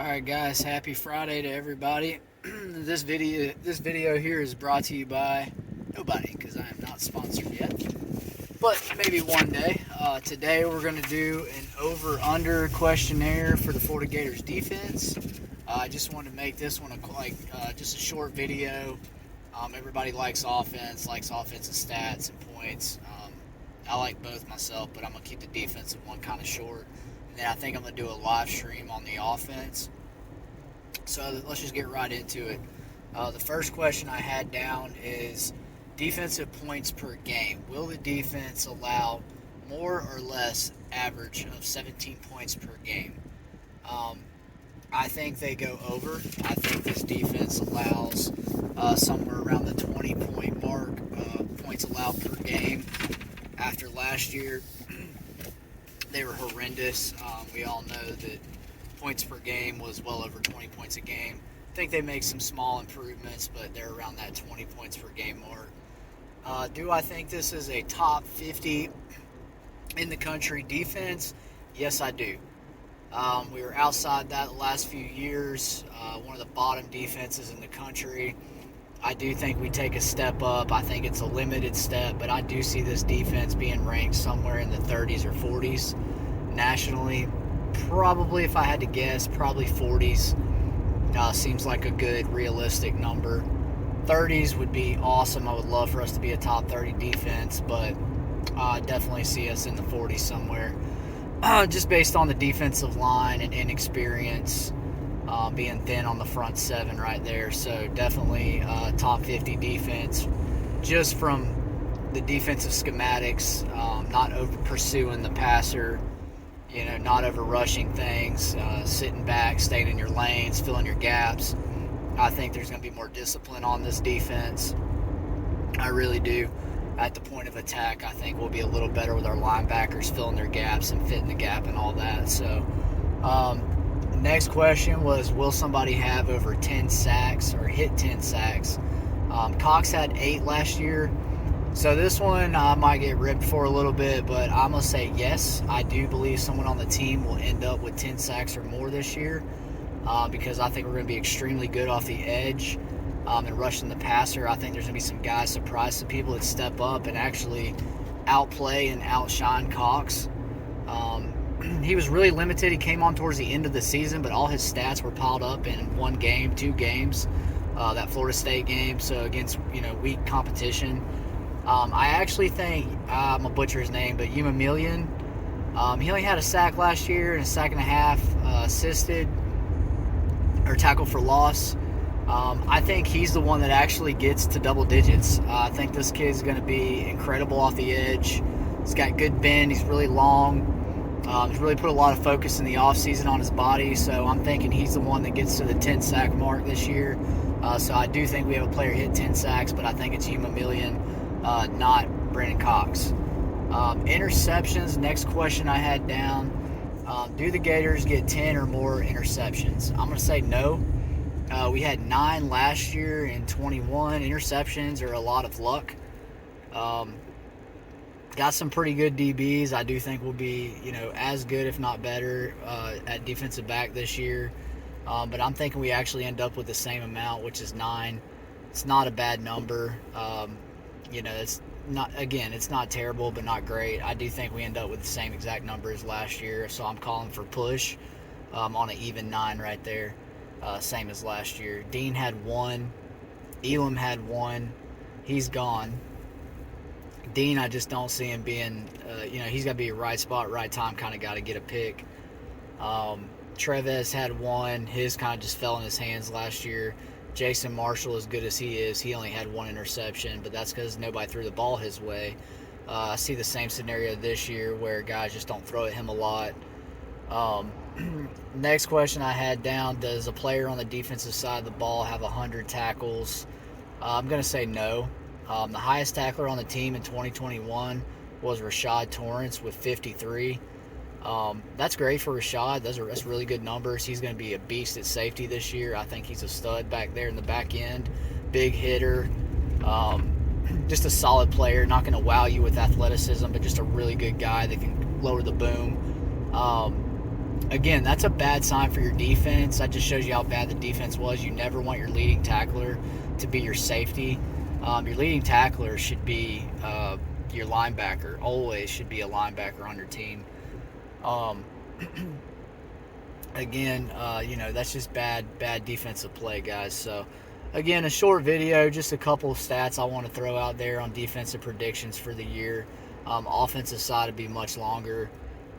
All right, guys. Happy Friday to everybody. This video here is brought to you by nobody because I am not sponsored yet, but maybe one day. Today we're going to do an over/under questionnaire for the Florida Gators defense. I just wanted to make this one just a short video. Everybody likes offensive stats and points. I like both myself, but I'm gonna keep the defensive one kind of short. And then I think I'm gonna do a live stream on the offense. So let's just get right into it. The first question I had down is defensive points per game. Will the defense allow more or less average of 17 points per game? I think they go over. I think this defense allows somewhere around the 20-point mark, points allowed per game. After last year, they were horrendous. We all know that points per game was well over 20 points a game. I think they make some small improvements, but they're around that 20 points per game mark. Do I think this is a top 50 in the country defense? Yes, I do. We were outside that the last few years, one of the bottom defenses in the country. I do think we take a step up. I think it's a limited step, but I do see this defense being ranked somewhere in the 30s or 40s nationally. Probably, if I had to guess, probably 40s. Seems like a good, realistic number. 30s would be awesome. I would love for us to be a top 30 defense, but I definitely see us in the 40s somewhere. Just based on the defensive line and inexperience, being thin on the front seven right there. So definitely top 50 defense, just from the defensive schematics, not over pursuing the passer, not over rushing things, sitting back, staying in your lanes, filling your gaps. I think there's going to be more discipline on this defense. I really do. At the point of attack, I think we'll be a little better with our linebackers filling their gaps and fitting the gap and all that. So, next question was, will somebody have over 10 sacks or hit 10 sacks? Cox had 8 last year. So this one I might get ripped for a little bit, but I'm going to say yes. I do believe someone on the team will end up with 10 sacks or more this year because I think we're going to be extremely good off the edge and rushing the passer. I think there's going to be some guys surprise some people that step up and actually outplay and outshine Cox. He was really limited. He came on towards the end of the season, but all his stats were piled up in one game, 2 games, that Florida State game, so against weak competition. I actually think, I'm going to butcher his name, but Umamilian, he only had a sack last year and a sack and a half assisted, or tackle for loss. I think he's the one that actually gets to double digits. I think this kid's going to be incredible off the edge. He's got good bend. He's really long. He's really put a lot of focus in the offseason on his body, so I'm thinking he's the one that gets to the 10-sack mark this year. So I do think we have a player hit 10 sacks, but I think it's Umamilian, not Brandon Cox. Interceptions, next question I had down. Do the Gators get 10 or more interceptions? I'm going to say no. We had 9 last year in 21. Interceptions are a lot of luck. Got some pretty good DBs. I do think we'll be, as good, if not better, at defensive back this year. But I'm thinking we actually end up with the same amount, which is 9. It's not a bad number. It's not terrible, but not great. I do think we end up with the same exact number as last year. So I'm calling for push on an even 9 right there. Same as last year. Dean had 1. Elam had 1. He's gone. Dean, I just don't see him being, he's got to be a right spot, right time kind of guy to get a pick. Treves had 1. His kind of just fell in his hands last year. Jason Marshall, as good as he is, he only had 1 interception, but that's because nobody threw the ball his way. I see the same scenario this year where guys just don't throw at him a lot. Next question I had down, does a player on the defensive side of the ball have 100 tackles? I'm going to say no. The highest tackler on the team in 2021 was Rashad Torrance with 53. That's great for Rashad. That's really good numbers. He's going to be a beast at safety this year. I think he's a stud back there in the back end. Big hitter. Just a solid player. Not going to wow you with athleticism, but just a really good guy that can lower the boom. Again, that's a bad sign for your defense. That just shows you how bad the defense was. You never want your leading tackler to be your safety. Your leading tackler should be your linebacker. Always should be a linebacker on your team. Um, again, that's just bad defensive play, guys. So, again, a short video, just a couple of stats I want to throw out there on defensive predictions for the year. Offensive side would be much longer,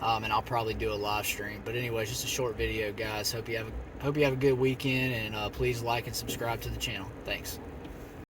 and I'll probably do a live stream. But anyways, just a short video, guys. Hope you have a good weekend, and please like and subscribe to the channel. Thanks.